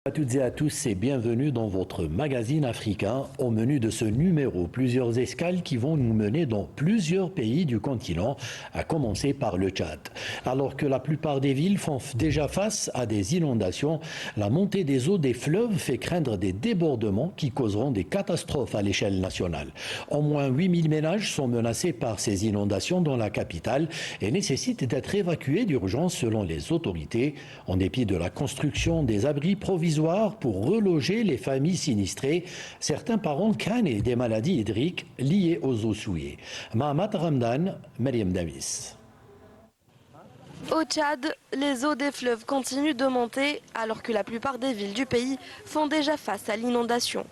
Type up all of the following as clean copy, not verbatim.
À toutes et à tous et bienvenue dans votre magazine africain. Au menu de ce numéro, plusieurs escales qui vont nous mener dans plusieurs pays du continent, à commencer par le Tchad. Alors que la plupart des villes font déjà face à des inondations, la montée des eaux des fleuves fait craindre des débordements qui causeront des catastrophes à l'échelle nationale. Au moins 8000 ménages sont menacés par ces inondations dans la capitale et nécessitent d'être évacués d'urgence selon les autorités, en dépit de la construction des abris provisoires pour reloger les familles sinistrées. Certains parents craignent des maladies hydriques liées aux eaux souillées. Mahamat Ramdan, Mariam Davis. Au Tchad, les eaux des fleuves continuent de monter alors que la plupart des villes du pays font déjà face à l'inondation.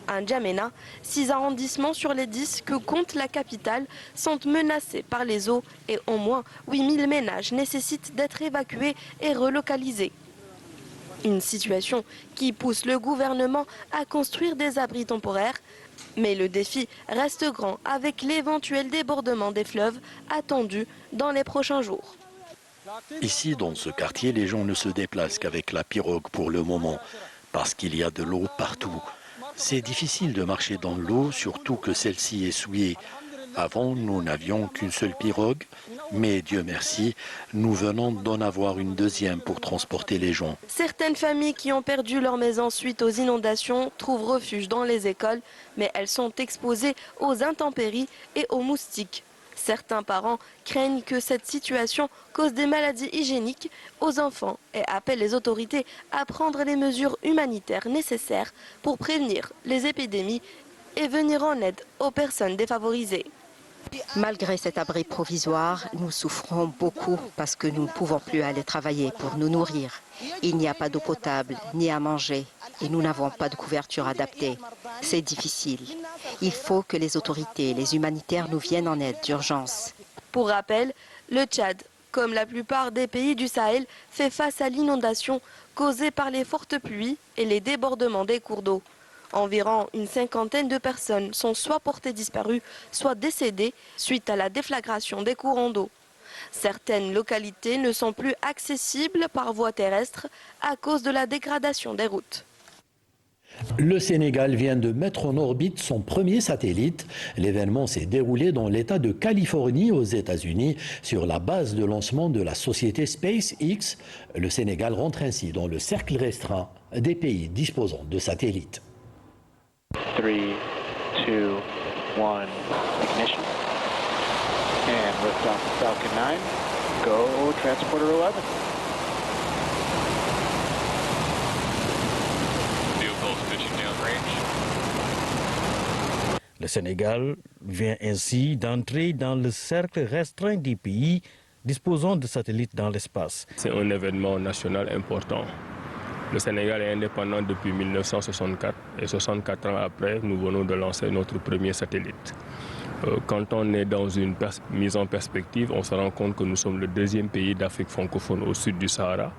À N'Djamena, 6 arrondissements sur les 10 que compte la capitale sont menacés par les eaux et au moins 8000 ménages nécessitent d'être évacués et relocalisés. Une situation qui pousse le gouvernement à construire des abris temporaires. Mais le défi reste grand avec l'éventuel débordement des fleuves attendu dans les prochains jours. Ici, dans ce quartier, les gens ne se déplacent qu'avec la pirogue pour le moment, parce qu'il y a de l'eau partout. C'est difficile de marcher dans l'eau, surtout que celle-ci est souillée. Avant, nous n'avions qu'une seule pirogue, mais Dieu merci, nous venons d'en avoir une deuxième pour transporter les gens. Certaines familles qui ont perdu leur maison suite aux inondations trouvent refuge dans les écoles, mais elles sont exposées aux intempéries et aux moustiques. Certains parents craignent que cette situation cause des maladies hygiéniques aux enfants et appellent les autorités à prendre les mesures humanitaires nécessaires pour prévenir les épidémies et venir en aide aux personnes défavorisées. Malgré cet abri provisoire, nous souffrons beaucoup parce que nous ne pouvons plus aller travailler pour nous nourrir. Il n'y a pas d'eau potable ni à manger et nous n'avons pas de couverture adaptée. C'est difficile. Il faut que les autorités et les humanitaires nous viennent en aide d'urgence. Pour rappel, le Tchad, comme la plupart des pays du Sahel, fait face à l'inondation causée par les fortes pluies et les débordements des cours d'eau. Environ une cinquantaine de personnes sont soit portées disparues, soit décédées suite à la déflagration des courants d'eau. Certaines localités ne sont plus accessibles par voie terrestre à cause de la dégradation des routes. Le Sénégal vient de mettre en orbite son premier satellite. L'événement s'est déroulé dans l'État de Californie aux États-Unis sur la base de lancement de la société SpaceX. Le Sénégal rentre ainsi dans le cercle restreint des pays disposant de satellites. 3, 2, 1, ignition. And liftoff of Falcon 9. Go Transporter 11. Le Sénégal vient ainsi d'entrer dans le cercle restreint des pays disposant de satellites dans l'espace. C'est un événement national important. Le Sénégal est indépendant depuis 1964 et 64 ans après, nous venons de lancer notre premier satellite. Quand on est dans une mise en perspective, on se rend compte que nous sommes le deuxième pays d'Afrique francophone au sud du Sahara,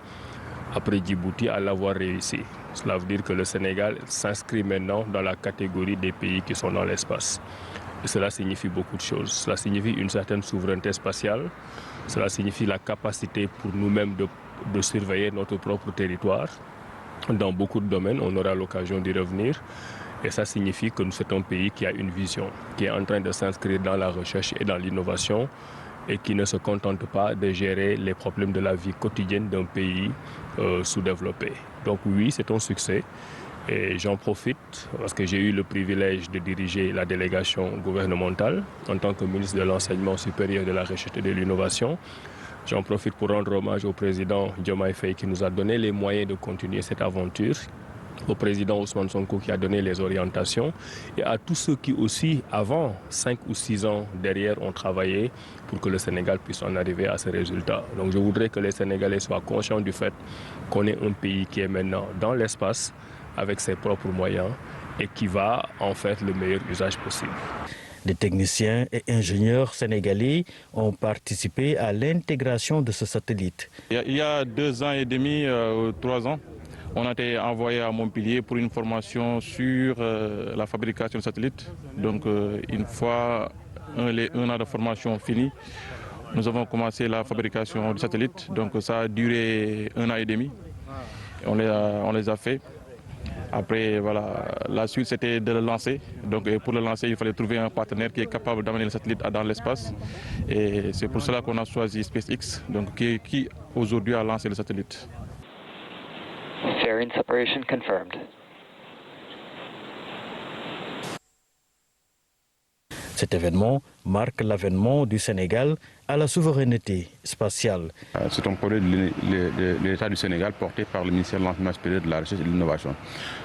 après Djibouti, à l'avoir réussi. Cela veut dire que le Sénégal s'inscrit maintenant dans la catégorie des pays qui sont dans l'espace. Et cela signifie beaucoup de choses. Cela signifie une certaine souveraineté spatiale. Cela signifie la capacité pour nous-mêmes de surveiller notre propre territoire. Dans beaucoup de domaines, on aura l'occasion d'y revenir. Et ça signifie que c'est un pays qui a une vision, qui est en train de s'inscrire dans la recherche et dans l'innovation et qui ne se contente pas de gérer les problèmes de la vie quotidienne d'un pays sous-développé. Donc oui, c'est un succès. Et j'en profite parce que j'ai eu le privilège de diriger la délégation gouvernementale en tant que ministre de l'Enseignement supérieur, de la Recherche et de l'Innovation. J'en profite pour rendre hommage au président Diomaye Faye qui nous a donné les moyens de continuer cette aventure, au président Ousmane Sonko qui a donné les orientations et à tous ceux qui aussi, avant 5 ou 6 ans derrière, ont travaillé pour que le Sénégal puisse en arriver à ces résultats. Donc je voudrais que les Sénégalais soient conscients du fait qu'on est un pays qui est maintenant dans l'espace avec ses propres moyens et qui va en faire le meilleur usage possible. Des techniciens et ingénieurs sénégalais ont participé à l'intégration de ce satellite. Il y a 2 ans et demi, 3 ans, on a été envoyé à Montpellier pour une formation sur la fabrication de satellites. Donc une fois un an de formation fini, nous avons commencé la fabrication du satellite. Donc ça a duré 1 an et demi. On les a fait. Après, voilà, la suite c'était de le lancer. Donc pour le lancer, il fallait trouver un partenaire qui est capable d'amener le satellite dans l'espace. Et c'est pour cela qu'on a choisi SpaceX, donc qui aujourd'hui a lancé le satellite. Fairing separation confirmed. Cet événement marque l'avènement du Sénégal à la souveraineté spatiale. C'est un projet de l'État du Sénégal porté par le ministère de l'Enseignement supérieur, de la Recherche et de l'Innovation,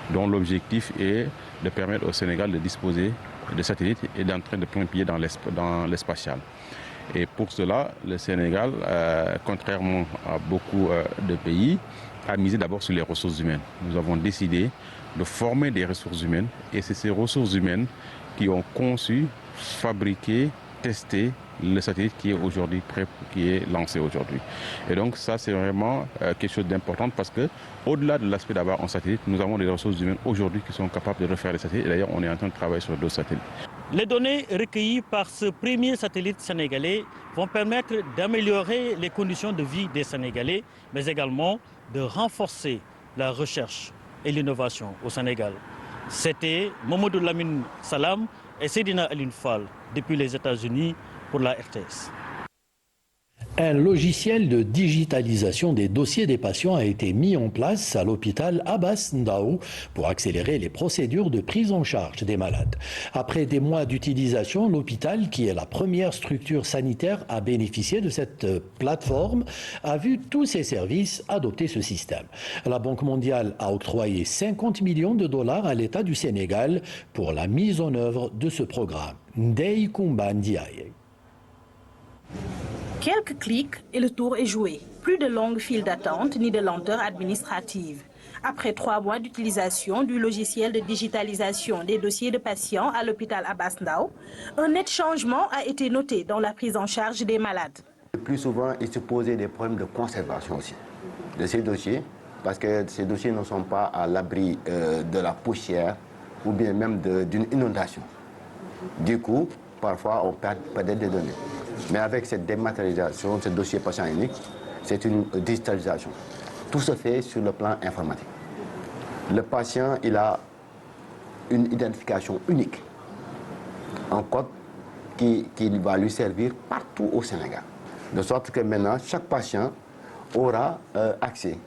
dont l'objectif est de permettre au Sénégal de disposer de satellites et d'entrer de plein pied dans l'espacial. Et pour cela, le Sénégal, contrairement à beaucoup de pays, a misé d'abord sur les ressources humaines. Nous avons décidé de former des ressources humaines et c'est ces ressources humaines qui ont conçu, fabriqué, testé le satellite qui est aujourd'hui prêt, qui est lancé aujourd'hui. Et donc ça c'est vraiment quelque chose d'important parce que au-delà de l'aspect d'avoir un satellite, nous avons des ressources humaines aujourd'hui qui sont capables de refaire les satellites. Et d'ailleurs on est en train de travailler sur d'autres satellites. Les données recueillies par ce premier satellite sénégalais vont permettre d'améliorer les conditions de vie des Sénégalais, mais également de renforcer la recherche et l'innovation au Sénégal. C'était Mamadou Lamine Salam et Seydina Aline Fall depuis les États-Unis pour la RTS. Un logiciel de digitalisation des dossiers des patients a été mis en place à l'hôpital Abass Ndao pour accélérer les procédures de prise en charge des malades. Après des mois d'utilisation, l'hôpital, qui est la première structure sanitaire à bénéficier de cette plateforme, a vu tous ses services adopter ce système. La Banque mondiale a octroyé 50 millions de dollars à l'État du Sénégal pour la mise en œuvre de ce programme. Ndeye Koumba Ndiaye. Quelques clics et le tour est joué. Plus de longues files d'attente ni de lenteur administrative. Après 3 mois d'utilisation du logiciel de digitalisation des dossiers de patients à l'hôpital Abass Ndao, un net changement a été noté dans la prise en charge des malades. Le plus souvent, il se posait des problèmes de conservation aussi de ces dossiers, parce que ces dossiers ne sont pas à l'abri de la poussière ou bien même d'une inondation. Du coup, parfois, on perd des données. Mais avec cette dématérialisation, ce dossier patient unique, c'est une digitalisation. Tout se fait sur le plan informatique. Le patient, il a une identification unique, un code qui va lui servir partout au Sénégal. De sorte que maintenant, chaque patient aura accès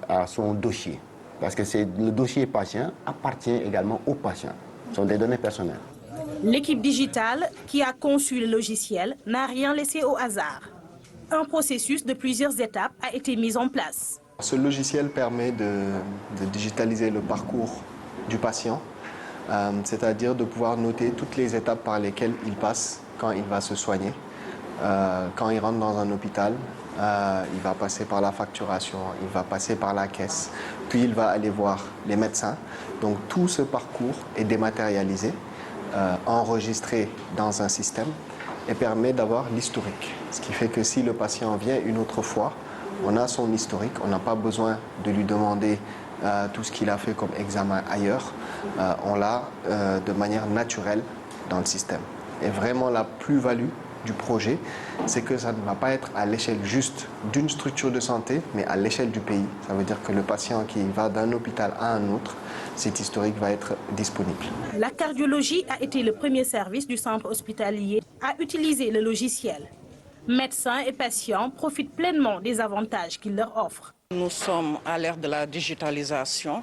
à son dossier. Parce que le dossier patient appartient également au patient. Ce sont des données personnelles. L'équipe digitale qui a conçu le logiciel n'a rien laissé au hasard. Un processus de plusieurs étapes a été mis en place. Ce logiciel permet de digitaliser le parcours du patient, c'est-à-dire de pouvoir noter toutes les étapes par lesquelles il passe quand il va se soigner. Quand il rentre dans un hôpital, il va passer par la facturation, il va passer par la caisse, puis il va aller voir les médecins. Donc tout ce parcours est dématérialisé, enregistré dans un système et permet d'avoir l'historique. Ce qui fait que si le patient vient une autre fois, on a son historique, on n'a pas besoin de lui demander tout ce qu'il a fait comme examen ailleurs. On l'a de manière naturelle dans le système. Et vraiment la plus-value du projet, c'est que ça ne va pas être à l'échelle juste d'une structure de santé, mais à l'échelle du pays. Ça veut dire que le patient qui va d'un hôpital à un autre, cet historique va être disponible. La cardiologie a été le premier service du centre hospitalier à utiliser le logiciel. Médecins et patients profitent pleinement des avantages qu'il leur offre. Nous sommes à l'ère de la digitalisation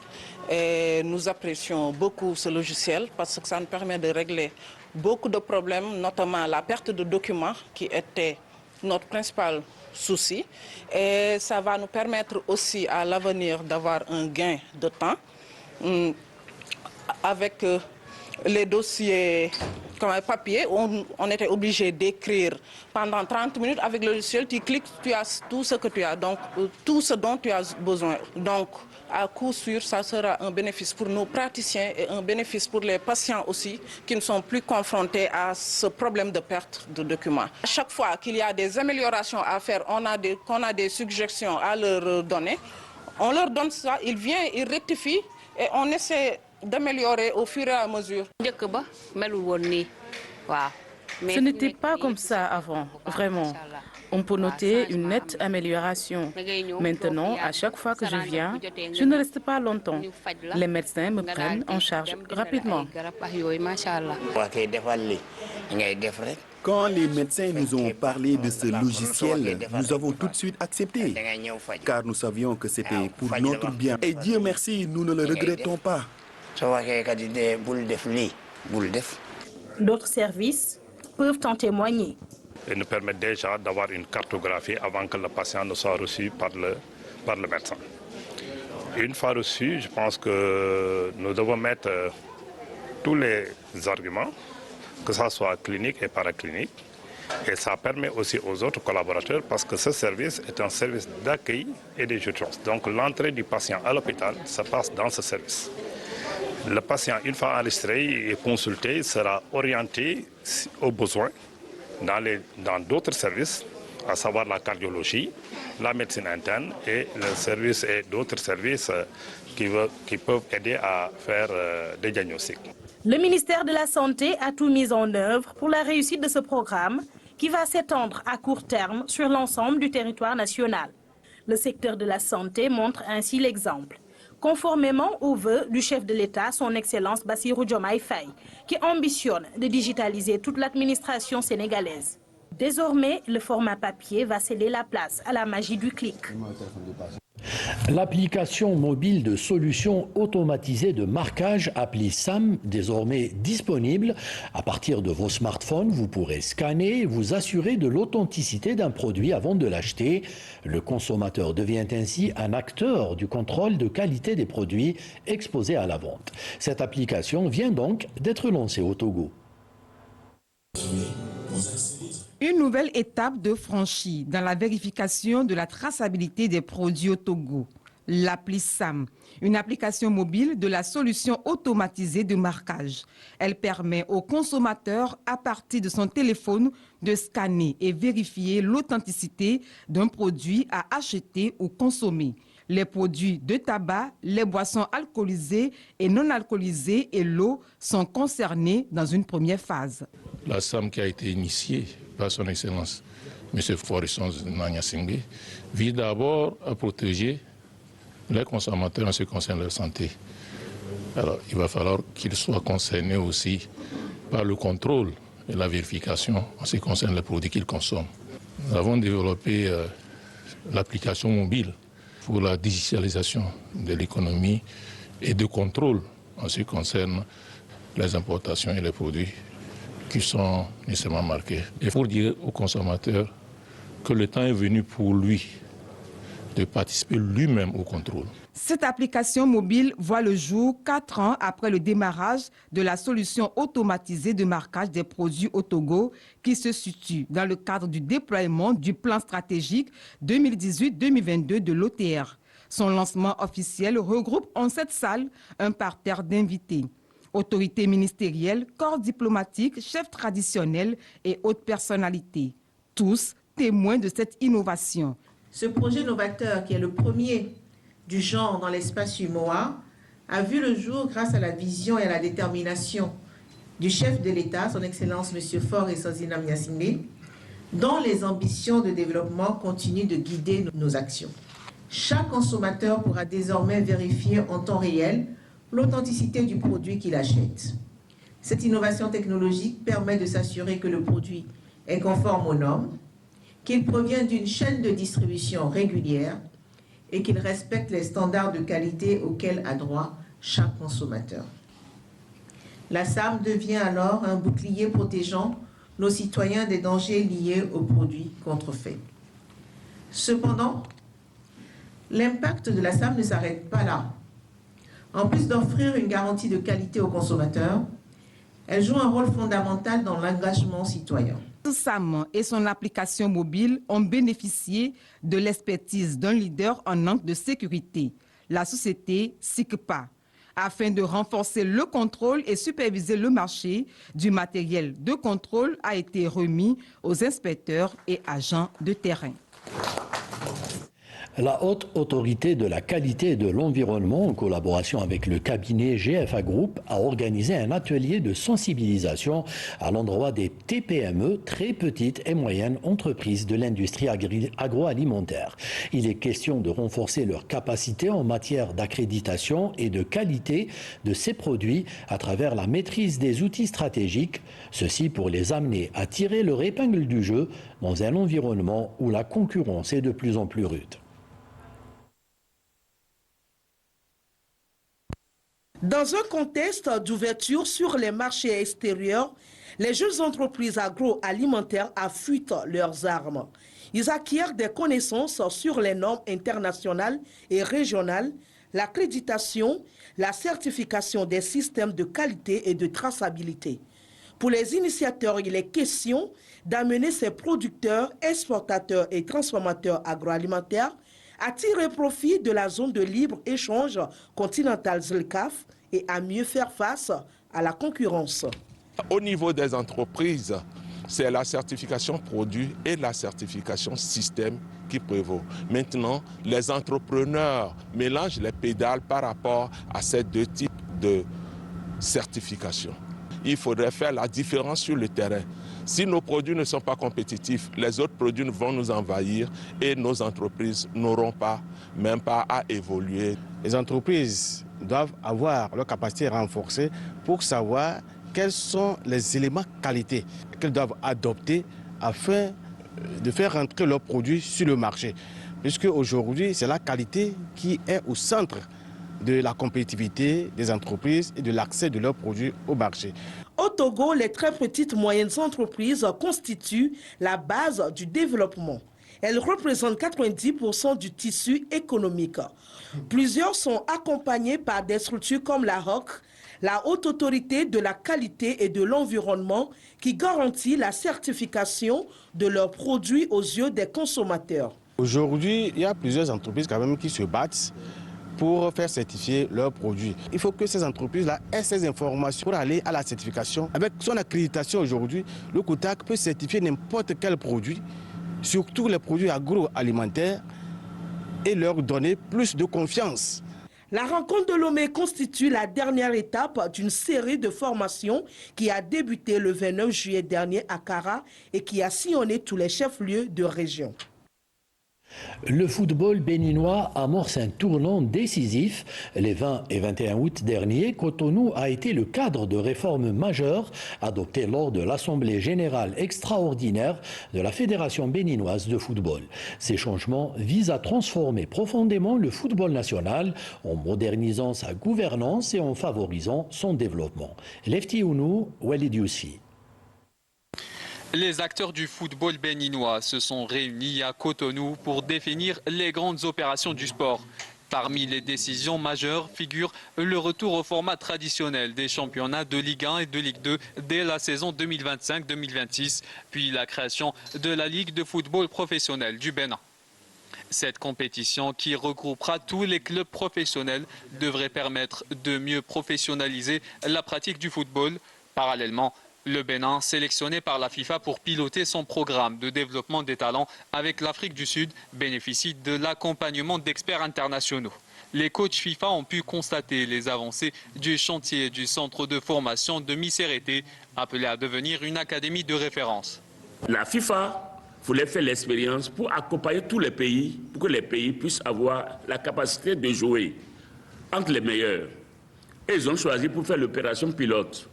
et nous apprécions beaucoup ce logiciel parce que ça nous permet de régler beaucoup de problèmes, notamment la perte de documents qui était notre principal souci. Et ça va nous permettre aussi à l'avenir d'avoir un gain de temps avec les dossiers comme un papier. On était obligé d'écrire pendant 30 minutes. Avec le logiciel, tu cliques, tu as tout ce que tu as, donc tout ce dont tu as besoin. Donc, à coup sûr, ça sera un bénéfice pour nos praticiens et un bénéfice pour les patients aussi qui ne sont plus confrontés à ce problème de perte de documents. À chaque fois qu'il y a des améliorations à faire, qu'on a des suggestions à leur donner, on leur donne ça, ils viennent, ils rectifient et on essaie d'améliorer au fur et à mesure. Ce n'était pas comme ça avant, vraiment. On peut noter une nette amélioration. Maintenant, à chaque fois que je viens, je ne reste pas longtemps. Les médecins me prennent en charge rapidement. Quand les médecins nous ont parlé de ce logiciel, nous avons tout de suite accepté, car nous savions que c'était pour notre bien. Et Dieu merci, nous ne le regrettons pas. D'autres services peuvent en témoigner. Et nous permet déjà d'avoir une cartographie avant que le patient ne soit reçu par le médecin. Une fois reçu, je pense que nous devons mettre tous les arguments, que ce soit clinique et paraclinique. Et ça permet aussi aux autres collaborateurs, parce que ce service est un service d'accueil et des urgences. Donc l'entrée du patient à l'hôpital se passe dans ce service. Le patient, une fois enregistré et consulté, sera orienté aux besoins dans d'autres services, à savoir la cardiologie, la médecine interne et le service et d'autres services qui peuvent aider à faire des diagnostics. Le ministère de la Santé a tout mis en œuvre pour la réussite de ce programme qui va s'étendre à court terme sur l'ensemble du territoire national. Le secteur de la santé montre ainsi l'exemple. Conformément aux vœux du chef de l'État, son Excellence Bassirou Diomaye Faye, qui ambitionne de digitaliser toute l'administration sénégalaise. Désormais, le format papier va céder la place à la magie du clic. L'application mobile de solutions automatisées de marquage appelée SAM, désormais disponible. À partir de vos smartphones, vous pourrez scanner et vous assurer de l'authenticité d'un produit avant de l'acheter. Le consommateur devient ainsi un acteur du contrôle de qualité des produits exposés à la vente. Cette application vient donc d'être lancée au Togo. Une nouvelle étape de franchie dans la vérification de la traçabilité des produits au Togo. L'appli SAM, une application mobile de la solution automatisée de marquage. Elle permet au consommateur, à partir de son téléphone, de scanner et vérifier l'authenticité d'un produit à acheter ou consommer. Les produits de tabac, les boissons alcoolisées et non alcoolisées et l'eau sont concernés dans une première phase. La SAM qui a été initiée par son Excellence M. Forisson Nanyasingbe vise d'abord à protéger les consommateurs en ce qui concerne leur santé. Alors, il va falloir qu'ils soient concernés aussi par le contrôle et la vérification en ce qui concerne les produits qu'ils consomment. Nous avons développé l'application mobile pour la digitalisation de l'économie et de contrôle en ce qui concerne les importations et les produits qui sont nécessairement marqués. Il faut dire aux consommateurs que le temps est venu pour lui de participer lui-même au contrôle. Cette application mobile voit le jour 4 ans après le démarrage de la solution automatisée de marquage des produits au Togo qui se situe dans le cadre du déploiement du plan stratégique 2018-2022 de l'OTR. Son lancement officiel regroupe en cette salle un parterre d'invités. Autorités ministérielles, corps diplomatiques, chefs traditionnels et hautes personnalités. Tous témoins de cette innovation. Ce projet novateur, qui est le premier du genre dans l'espace UMOA, a vu le jour grâce à la vision et à la détermination du chef de l'État, son Excellence M. Forisson Nanyasingbe, dont les ambitions de développement continuent de guider nos actions. Chaque consommateur pourra désormais vérifier en temps réel l'authenticité du produit qu'il achète. Cette innovation technologique permet de s'assurer que le produit est conforme aux normes, qu'il provient d'une chaîne de distribution régulière et qu'il respecte les standards de qualité auxquels a droit chaque consommateur. La SAM devient alors un bouclier protégeant nos citoyens des dangers liés aux produits contrefaits. Cependant, l'impact de la SAM ne s'arrête pas là. En plus d'offrir une garantie de qualité aux consommateurs, elle joue un rôle fondamental dans l'engagement citoyen. SAM et son application mobile ont bénéficié de l'expertise d'un leader en angle de sécurité, la société SICPA, afin de renforcer le contrôle et superviser le marché du matériel de contrôle a été remis aux inspecteurs et agents de terrain. La Haute Autorité de la Qualité et de l'Environnement, en collaboration avec le cabinet GFA Group, a organisé un atelier de sensibilisation à l'endroit des TPME, très petites et moyennes entreprises de l'industrie agroalimentaire. Il est question de renforcer leurs capacités en matière d'accréditation et de qualité de ces produits à travers la maîtrise des outils stratégiques, ceci pour les amener à tirer leur épingle du jeu dans un environnement où la concurrence est de plus en plus rude. Dans un contexte d'ouverture sur les marchés extérieurs, les jeunes entreprises agroalimentaires affûtent leurs armes. Ils acquièrent des connaissances sur les normes internationales et régionales, l'accréditation, la certification des systèmes de qualité et de traçabilité. Pour les initiateurs, il est question d'amener ces producteurs, exportateurs et transformateurs agroalimentaires à tirer profit de la zone de libre-échange continentale ZLECAf et à mieux faire face à la concurrence. Au niveau des entreprises, c'est la certification produit et la certification système qui prévaut. Maintenant, les entrepreneurs mélangent les pédales par rapport à ces deux types de certification. Il faudrait faire la différence sur le terrain. Si nos produits ne sont pas compétitifs, les autres produits vont nous envahir et nos entreprises n'auront même pas à évoluer. Les entreprises doivent avoir leur capacité renforcée pour savoir quels sont les éléments qualité qu'elles doivent adopter afin de faire rentrer leurs produits sur le marché. Puisque aujourd'hui, c'est la qualité qui est au centre de la compétitivité des entreprises et de l'accès de leurs produits au marché. Au Togo, les très petites moyennes entreprises constituent la base du développement. Elles représentent 90% du tissu économique. Plusieurs sont accompagnées par des structures comme la HOC, la Haute Autorité de la Qualité et de l'Environnement, qui garantit la certification de leurs produits aux yeux des consommateurs. Aujourd'hui, il y a plusieurs entreprises quand même qui se battent pour faire certifier leurs produits. Il faut que ces entreprises-là aient ces informations pour aller à la certification. Avec son accréditation aujourd'hui, le COTAC peut certifier n'importe quel produit, surtout les produits agroalimentaires, et leur donner plus de confiance. La rencontre de Lomé constitue la dernière étape d'une série de formations qui a débuté le 29 juillet dernier à Kara et qui a sillonné tous les chefs-lieux de région. Le football béninois amorce un tournant décisif. Les 20 et 21 août dernier, Cotonou a été le cadre de réformes majeures adoptées lors de l'Assemblée générale extraordinaire de la Fédération béninoise de football. Ces changements visent à transformer profondément le football national en modernisant sa gouvernance et en favorisant son développement. Lefty Ounou, Walid Yousfi. Les acteurs du football béninois se sont réunis à Cotonou pour définir les grandes opérations du sport. Parmi les décisions majeures figure le retour au format traditionnel des championnats de Ligue 1 et de Ligue 2 dès la saison 2025-2026, puis la création de la Ligue de football professionnel du Bénin. Cette compétition, qui regroupera tous les clubs professionnels, devrait permettre de mieux professionnaliser la pratique du football. Parallèlement, le Bénin, sélectionné par la FIFA pour piloter son programme de développement des talents avec l'Afrique du Sud, bénéficie de l'accompagnement d'experts internationaux. Les coachs FIFA ont pu constater les avancées du chantier du centre de formation de Missérété, appelé à devenir une académie de référence. La FIFA voulait faire l'expérience pour accompagner tous les pays, pour que les pays puissent avoir la capacité de jouer entre les meilleurs. Et ils ont choisi pour faire l'opération pilote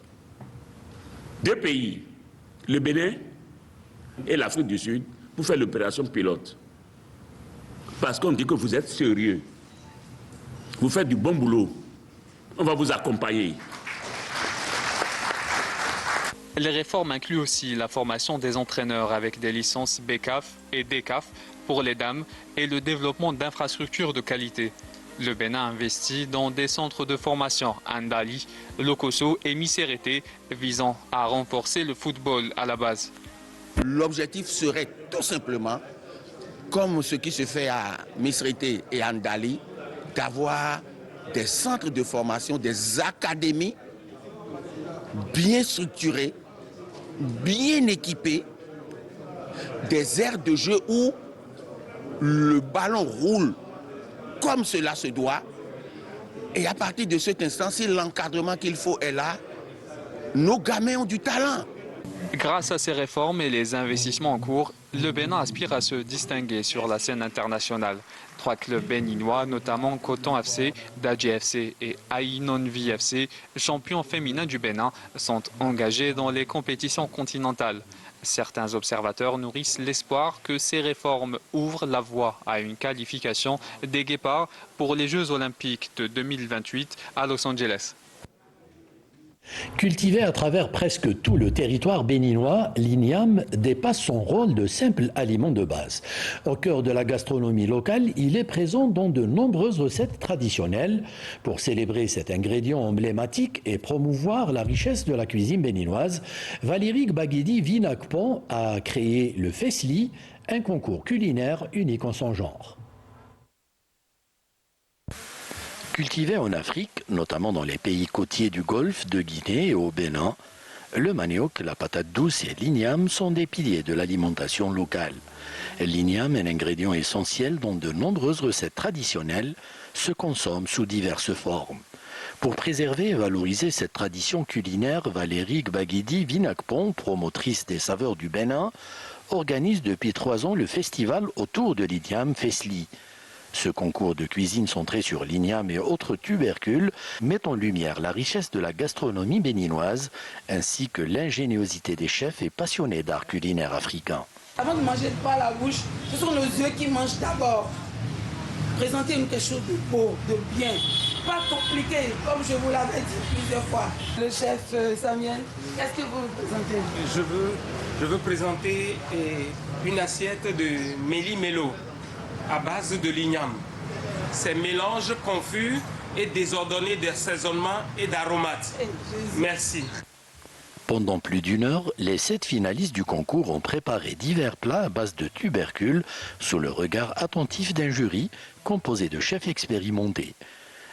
deux pays, le Bénin et l'Afrique du Sud, pour faire l'opération pilote. Parce qu'on dit que vous êtes sérieux, vous faites du bon boulot, on va vous accompagner. Les réformes incluent aussi la formation des entraîneurs avec des licences BCAF et DCAF pour les dames et le développement d'infrastructures de qualité. Le Bénin investit dans des centres de formation à Ndali, Lokosso et Missérété, visant à renforcer le football à la base. L'objectif serait tout simplement, comme ce qui se fait à Missérété et à Ndali, d'avoir des centres de formation, des académies bien structurées, bien équipées, des aires de jeu où le ballon roule comme cela se doit. Et à partir de cet instant, si l'encadrement qu'il faut est là, nos gamins ont du talent. Grâce à ces réformes et les investissements en cours, le Bénin aspire à se distinguer sur la scène internationale. 3 clubs béninois, notamment Coton FC, Dadji FC et Aïnonvi FC, champions féminins du Bénin, sont engagés dans les compétitions continentales. Certains observateurs nourrissent l'espoir que ces réformes ouvrent la voie à une qualification des Guépards pour les Jeux Olympiques de 2028 à Los Angeles. Cultivé à travers presque tout le territoire béninois, l'igname dépasse son rôle de simple aliment de base. Au cœur de la gastronomie locale, il est présent dans de nombreuses recettes traditionnelles. Pour célébrer cet ingrédient emblématique et promouvoir la richesse de la cuisine béninoise, Valérie Gbagidi Vinakpon a créé le Fesli, un concours culinaire unique en son genre. Cultivé en Afrique, notamment dans les pays côtiers du Golfe, de Guinée et au Bénin, le manioc, la patate douce et l'igname sont des piliers de l'alimentation locale. L'igname est un ingrédient essentiel dont de nombreuses recettes traditionnelles se consomment sous diverses formes. Pour préserver et valoriser cette tradition culinaire, Valérie Gbagidi Vinakpon, promotrice des saveurs du Bénin, organise depuis 3 ans le festival autour de l'igname Fesli. Ce concours de cuisine centré sur l'igname et autres tubercules met en lumière la richesse de la gastronomie béninoise ainsi que l'ingéniosité des chefs et passionnés d'art culinaire africain. Avant de manger le pain à la bouche, ce sont nos yeux qui mangent d'abord. Présentez-nous quelque chose de beau, de bien, pas compliqué, comme je vous l'avais dit plusieurs fois. Le chef Samuel, qu'est-ce que vous présentez? Je veux présenter une assiette de méli-mélo à base de l'igname. C'est mélange confus et désordonné d'assaisonnement et d'aromates. Merci. Pendant plus d'1 heure, les 7 finalistes du concours ont préparé divers plats à base de tubercules sous le regard attentif d'un jury composé de chefs expérimentés.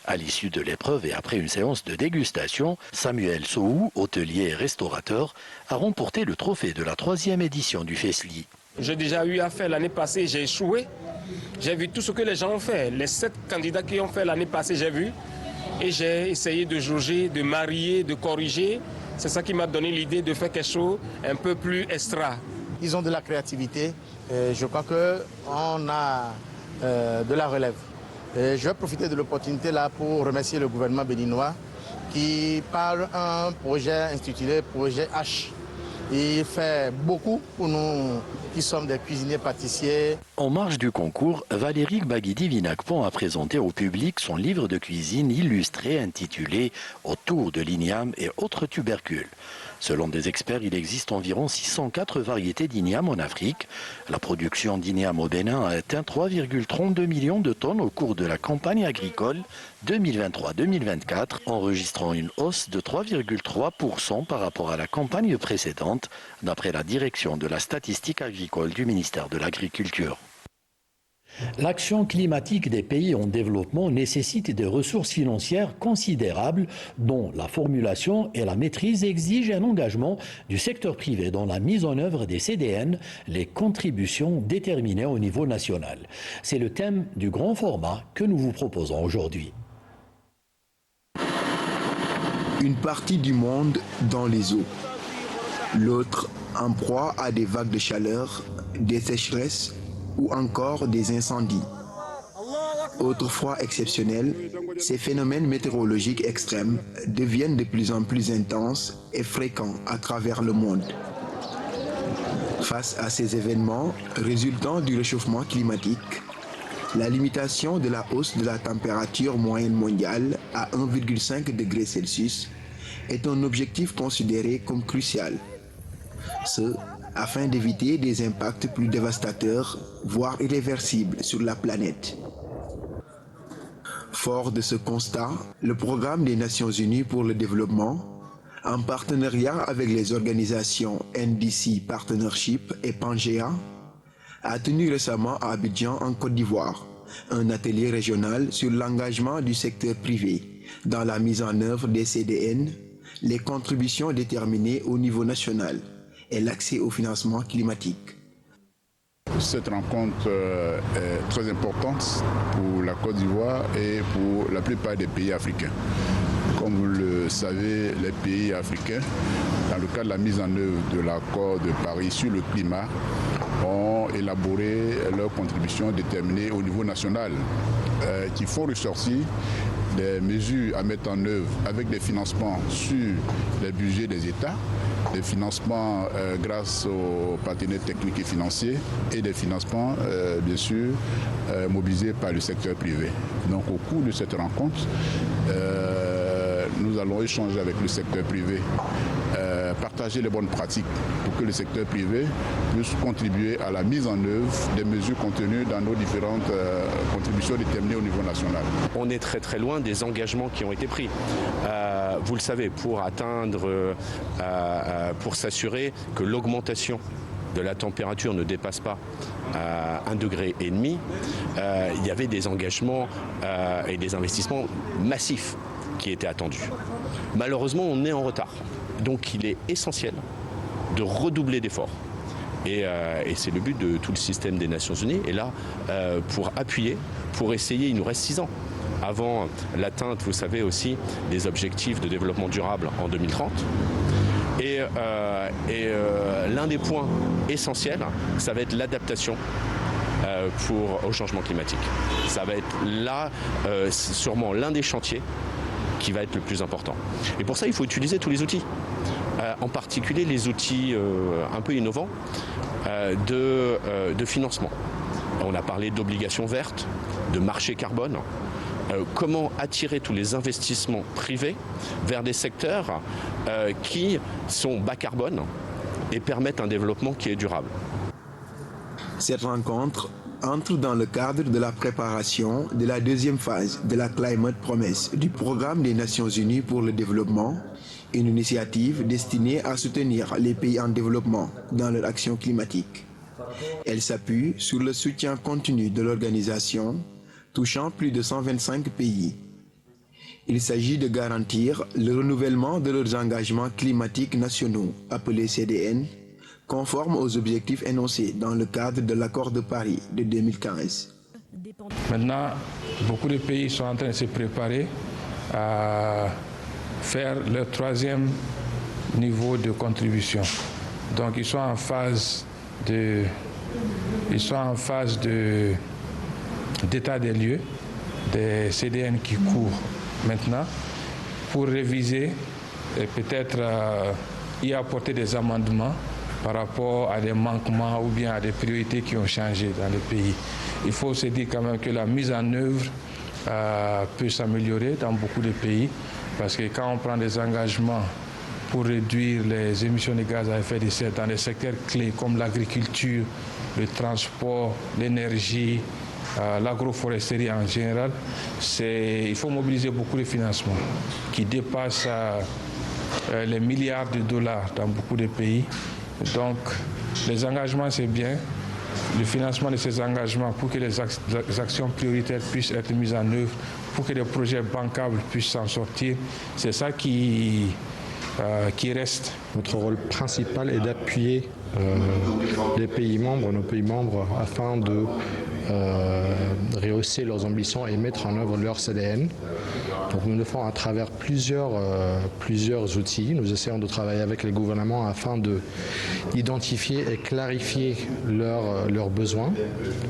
À l'issue de l'épreuve et après une séance de dégustation, Samuel Sohou, hôtelier et restaurateur, a remporté le trophée de la 3e édition du Fesli. J'ai déjà eu à faire l'année passée, j'ai échoué. J'ai vu tout ce que les gens ont fait. Les 7 candidats qui ont fait l'année passée, j'ai vu. Et j'ai essayé de jauger, de marier, de corriger. C'est ça qui m'a donné l'idée de faire quelque chose un peu plus extra. Ils ont de la créativité. Je crois qu'on a de la relève. Je vais profiter de l'opportunité là pour remercier le gouvernement béninois qui parle un projet intitulé Projet H. Il fait beaucoup pour nous qui sommes des cuisiniers pâtissiers. En marge du concours, Valérie Gbagidi Vinakpon a présenté au public son livre de cuisine illustré intitulé « Autour de l'igname et autres tubercules ». Selon des experts, il existe environ 604 variétés d'igname en Afrique. La production d'igname au Bénin a atteint 3,32 millions de tonnes au cours de la campagne agricole 2023-2024, enregistrant une hausse de 3,3% par rapport à la campagne précédente, d'après la direction de la statistique agricole du ministère de l'Agriculture. L'action climatique des pays en développement nécessite des ressources financières considérables dont la formulation et la maîtrise exigent un engagement du secteur privé dans la mise en œuvre des CDN, les contributions déterminées au niveau national. C'est le thème du grand format que nous vous proposons aujourd'hui. Une partie du monde dans les eaux, l'autre en proie à des vagues de chaleur, des sécheresses ou encore des incendies. Autrefois exceptionnels, ces phénomènes météorologiques extrêmes deviennent de plus en plus intenses et fréquents à travers le monde. Face à ces événements résultant du réchauffement climatique, la limitation de la hausse de la température moyenne mondiale à 1,5 degré Celsius est un objectif considéré comme crucial. Ce, afin d'éviter des impacts plus dévastateurs, voire irréversibles sur la planète. Fort de ce constat, le Programme des Nations Unies pour le développement, en partenariat avec les organisations NDC Partnership et Pangea, a tenu récemment à Abidjan en Côte d'Ivoire un atelier régional sur l'engagement du secteur privé dans la mise en œuvre des CDN, les contributions déterminées au niveau national et l'accès au financement climatique. Cette rencontre est très importante pour la Côte d'Ivoire et pour la plupart des pays africains. Comme vous le savez, les pays africains, dans le cadre de la mise en œuvre de l'accord de Paris sur le climat, ont élaboré leurs contributions déterminées au niveau national, qui font ressortir des mesures à mettre en œuvre avec des financements sur les budgets des États, des financements grâce aux partenaires techniques et financiers et des financements bien sûr mobilisés par le secteur privé. Donc au cours de cette rencontre, nous allons échanger avec le secteur privé, partager les bonnes pratiques pour que le secteur privé puisse contribuer à la mise en œuvre des mesures contenues dans nos différentes contributions déterminées au niveau national. On est très très loin des engagements qui ont été pris. Vous le savez, pour atteindre, pour s'assurer que l'augmentation de la température ne dépasse pas 1,5 degré, il y avait des engagements et des investissements massifs qui étaient attendus. Malheureusement, on est en retard. Donc il est essentiel de redoubler d'efforts. Et c'est le but de tout le système des Nations Unies. Et là, pour appuyer, pour essayer, il nous reste 6 ans avant l'atteinte, vous savez aussi, des objectifs de développement durable en 2030. Et l'un des points essentiels, ça va être l'adaptation au changement climatique. Ça va être là, sûrement l'un des chantiers qui va être le plus important. Et pour ça, il faut utiliser tous les outils, en particulier les outils un peu innovants de financement. On a parlé d'obligations vertes, de marché carbone. Comment attirer tous les investissements privés vers des secteurs qui sont bas carbone et permettent un développement qui est durable. Cette rencontre entre dans le cadre de la préparation de la deuxième phase de la Climate Promise du Programme des Nations Unies pour le développement, une initiative destinée à soutenir les pays en développement dans leur action climatique. Elle s'appuie sur le soutien continu de l'organisation, touchant plus de 125 pays. Il s'agit de garantir le renouvellement de leurs engagements climatiques nationaux, appelés CDN, conformes aux objectifs énoncés dans le cadre de l'accord de Paris de 2015. Maintenant, beaucoup de pays sont en train de se préparer à faire leur 3e niveau de contribution. Donc ils sont en phase d'état des lieux, des CDN qui courent maintenant, pour réviser et peut-être y apporter des amendements par rapport à des manquements ou bien à des priorités qui ont changé dans le pays. Il faut se dire quand même que la mise en œuvre peut s'améliorer dans beaucoup de pays, parce que quand on prend des engagements pour réduire les émissions de gaz à effet de serre dans des secteurs clés comme l'agriculture, le transport, l'énergie, l'agroforesterie en général, il faut mobiliser beaucoup de financements qui dépassent les milliards de dollars dans beaucoup de pays. Donc les engagements, c'est bien. Le financement de ces engagements pour que les actions prioritaires puissent être mises en œuvre, pour que les projets bancables puissent s'en sortir, c'est ça qui reste. Notre rôle principal est d'appuyer les pays membres, nos pays membres, afin de rehausser leurs ambitions et mettre en œuvre leur CDN. Donc nous le faisons à travers plusieurs outils. Nous essayons de travailler avec les gouvernements afin d'identifier et clarifier leurs besoins,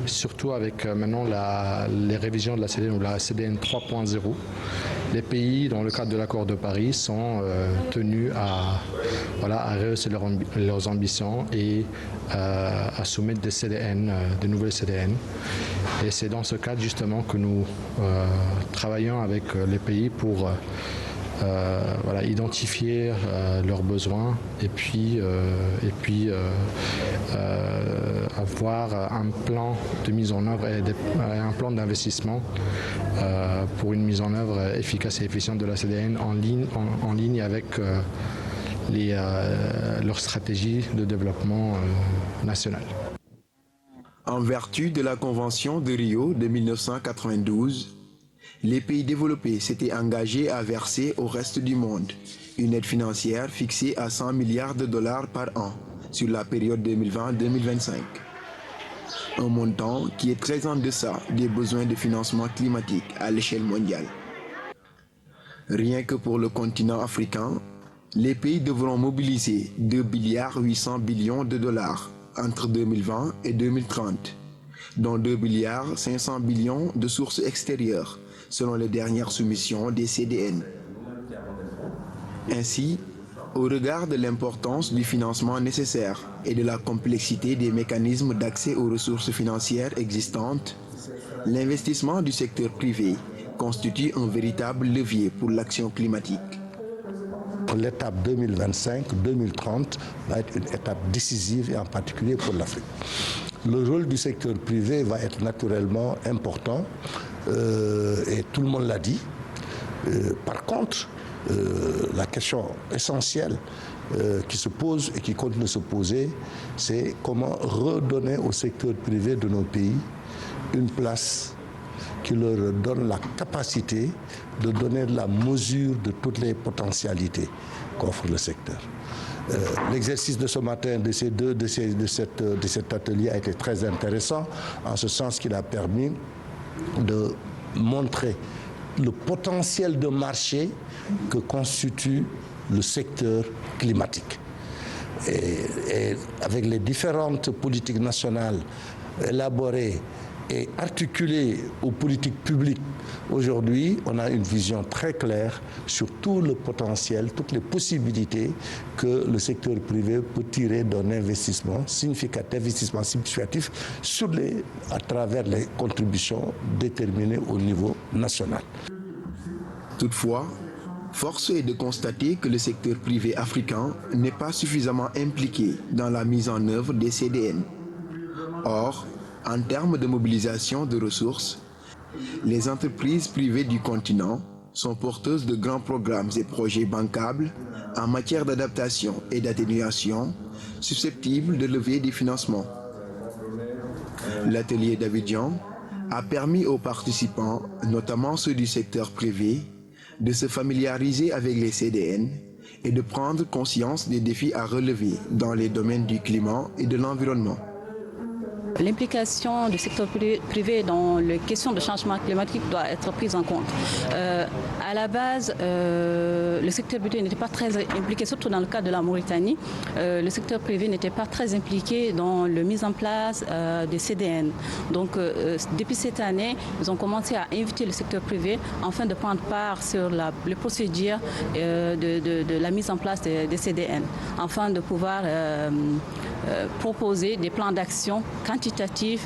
surtout avec maintenant les révisions de la CDN ou la CDN 3.0. Les pays, dans le cadre de l'accord de Paris, sont tenus à rehausser leurs ambitions et à soumettre des CDN, de nouvelles CDN. Et c'est dans ce cadre justement que nous travaillons avec les pays pour identifier leurs besoins et puis avoir un plan de mise en œuvre et un plan d'investissement pour une mise en œuvre efficace et efficiente de la CDN en ligne avec leur stratégie de développement national. En vertu de la Convention de Rio de 1992, les pays développés s'étaient engagés à verser au reste du monde une aide financière fixée à 100 milliards de dollars par an sur la période 2020-2025. un montant qui est très en deçà des besoins de financement climatique à l'échelle mondiale. Rien que pour le continent africain, les pays devront mobiliser 2,8 billiards de dollars entre 2020 et 2030, dont 2,5 billiards de sources extérieures, selon les dernières soumissions des CDN. Ainsi, au regard de l'importance du financement nécessaire et de la complexité des mécanismes d'accès aux ressources financières existantes, l'investissement du secteur privé constitue un véritable levier pour l'action climatique. L'étape 2025-2030 va être une étape décisive et en particulier pour l'Afrique. Le rôle du secteur privé va être naturellement important et tout le monde l'a dit. Par contre, la question essentielle qui se pose et qui continue de se poser, c'est comment redonner au secteur privé de nos pays une place qui leur donne la capacité de donner la mesure de toutes les potentialités qu'offre le secteur. L'exercice de ce matin de cet atelier a été très intéressant, en ce sens qu'il a permis de montrer le potentiel de marché que constitue le secteur climatique. Et avec les différentes politiques nationales élaborées et articulées aux politiques publiques, aujourd'hui, on a une vision très claire sur tout le potentiel, toutes les possibilités que le secteur privé peut tirer d'un investissement significatif à travers les contributions déterminées au niveau national. Toutefois, force est de constater que le secteur privé africain n'est pas suffisamment impliqué dans la mise en œuvre des CDN. Or, en termes de mobilisation de ressources, les entreprises privées du continent sont porteuses de grands programmes et projets bancables en matière d'adaptation et d'atténuation susceptibles de lever des financements. L'atelier d'Abidjan a permis aux participants, notamment ceux du secteur privé, de se familiariser avec les CDN et de prendre conscience des défis à relever dans les domaines du climat et de l'environnement. L'implication du secteur privé dans les questions de changement climatique doit être prise en compte. À la base, le secteur privé n'était pas très impliqué, surtout dans le cas de la Mauritanie. Le secteur privé n'était pas très impliqué dans la mise en place des CDN. Donc, depuis cette année, ils ont commencé à inviter le secteur privé afin de prendre part sur les procédures de la mise en place des CDN, afin de pouvoir proposer des plans d'action quantitatifs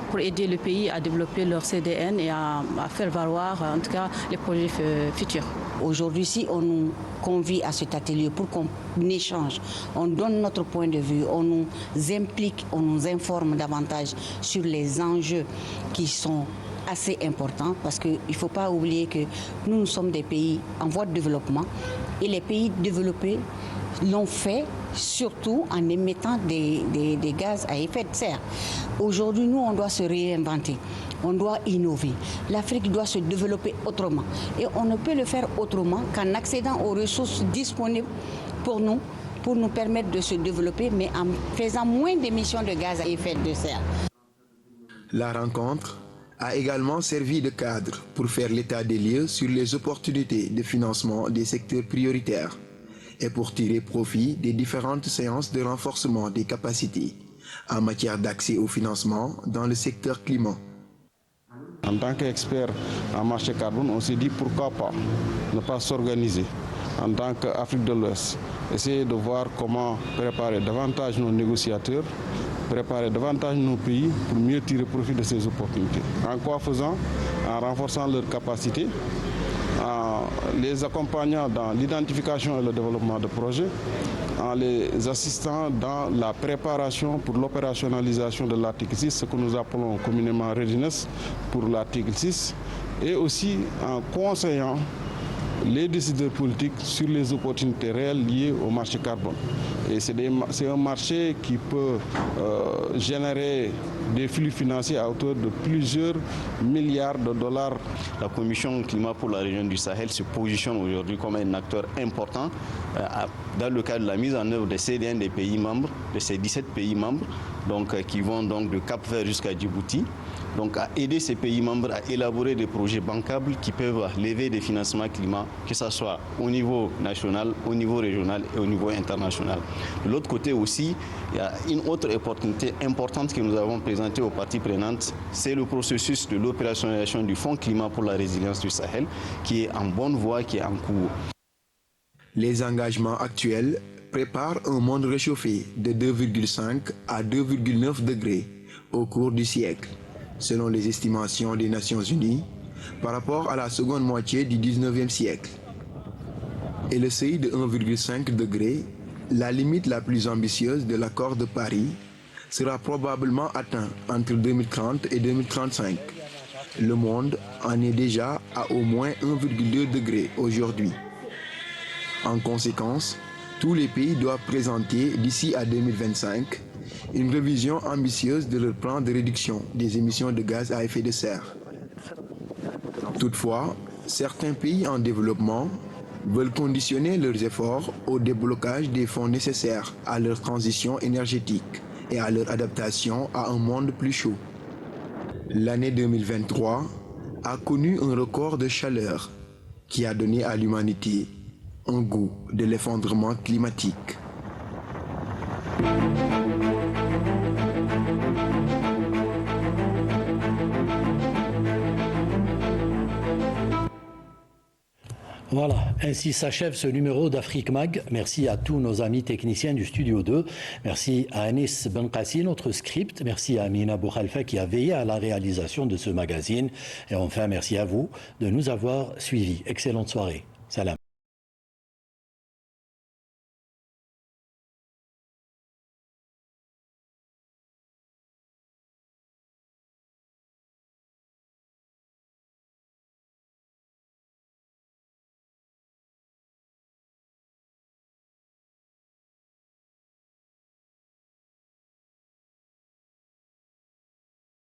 pour aider le pays à développer leur CDN et à faire valoir en tout cas les projets futurs. Aujourd'hui, si on nous convie à cet atelier pour qu'on échange, on donne notre point de vue, on nous implique, on nous informe davantage sur les enjeux qui sont assez importants, parce qu'il ne faut pas oublier que nous sommes des pays en voie de développement et les pays développés l'ont fait surtout en émettant des gaz à effet de serre. Aujourd'hui, nous, on doit se réinventer, on doit innover. L'Afrique doit se développer autrement. Et on ne peut le faire autrement qu'en accédant aux ressources disponibles pour nous permettre de se développer, mais en faisant moins d'émissions de gaz à effet de serre. La rencontre a également servi de cadre pour faire l'état des lieux sur les opportunités de financement des secteurs prioritaires et pour tirer profit des différentes séances de renforcement des capacités en matière d'accès au financement dans le secteur climat. En tant qu'expert en marché carbone, on s'est dit pourquoi pas ne pas s'organiser en tant qu'Afrique de l'Ouest, essayer de voir comment préparer davantage nos négociateurs, préparer davantage nos pays pour mieux tirer profit de ces opportunités. En quoi faisant? En renforçant leurs capacités, en les accompagnant dans l'identification et le développement de projets, en les assistant dans la préparation pour l'opérationnalisation de l'article 6, ce que nous appelons communément readiness pour l'article 6, et aussi en conseillant les décideurs politiques sur les opportunités réelles liées au marché carbone. Et c'est un marché qui peut générer des flux financiers à hauteur de plusieurs milliards de dollars. La Commission climat pour la région du Sahel se positionne aujourd'hui comme un acteur important dans le cadre de la mise en œuvre des CDN des pays membres, de ces 17 pays membres, donc, qui vont donc de Cap-Vert jusqu'à Djibouti. Donc à aider ces pays membres à élaborer des projets bancables qui peuvent lever des financements climat, que ce soit au niveau national, au niveau régional et au niveau international. De l'autre côté aussi, il y a une autre opportunité importante que nous avons présentée aux parties prenantes, c'est le processus de l'opérationnalisation du Fonds climat pour la résilience du Sahel, qui est en bonne voie, qui est en cours. Les engagements actuels préparent un monde réchauffé de 2,5 à 2,9 degrés au cours du siècle, selon les estimations des Nations Unies, par rapport à la seconde moitié du 19e siècle. Et le seuil de 1,5 degré, la limite la plus ambitieuse de l'accord de Paris, sera probablement atteint entre 2030 et 2035. Le monde en est déjà à au moins 1,2 degré aujourd'hui. En conséquence, tous les pays doivent présenter d'ici à 2025 une révision ambitieuse de leur plan de réduction des émissions de gaz à effet de serre. Toutefois, certains pays en développement veulent conditionner leurs efforts au déblocage des fonds nécessaires à leur transition énergétique et à leur adaptation à un monde plus chaud. L'année 2023 a connu un record de chaleur qui a donné à l'humanité un goût de l'effondrement climatique. Voilà, ainsi s'achève ce numéro d'Afrique Mag. Merci à tous nos amis techniciens du Studio 2. Merci à Anis Benkassi, notre script. Merci à Amina Bouhalfa qui a veillé à la réalisation de ce magazine. Et enfin, merci à vous de nous avoir suivis. Excellente soirée. Salam.